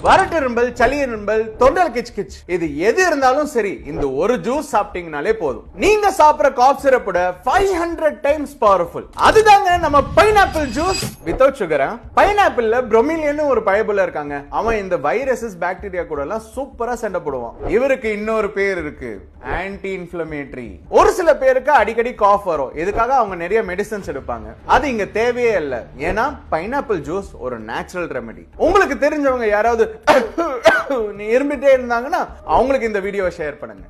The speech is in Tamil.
வரட்டிரும்பல், சளி இரும்பல், தொண்டல் கிச் கிச் இது எது இருந்தாலும் சரி இந்த ஒரு ஜூஸ் சாப்பிட்டீங்கனாலே போதும். நீங்க சாப்பிடுற காஃப் சிரப்போட 500 டைம்ஸ் பவர்ஃபுல். அதுதாங்க நம்ம பைனாப்பிள் ஜூஸ் வித்தவுட் சுகர். பைனாப்பிள்ல புரோமிலியன் ஒரு பயபுல இருக்காங்க. அவன் இந்த வைரஸஸ் பாக்டீரியா கூட எல்லாம் சூப்பரா சண்டை போடுவான். இவருக்கு இன்னொரு பேர் இருக்கு, ஆன்டி இன்ஃப்ளமேட்டரி. ஒரு சில பேருக்கு அடிக்கடி காஃப் வரும். இதுக்காக அவங்க நிறைய மெடிசன்ஸ் எடுப்பாங்க. அது இங்க தேவையே இல்லை. ஏன்னா பைனாப்பிள் ஜூஸ் ஒரு நேச்சுரல் ரெமெடி. உங்களுக்கு தெரிஞ்சவங்க யாராவது இரும்பிட்டே இருந்தாங்கன்னா அவங்களுக்கு இந்த வீடியோவை ஷேர் பண்ணுங்க.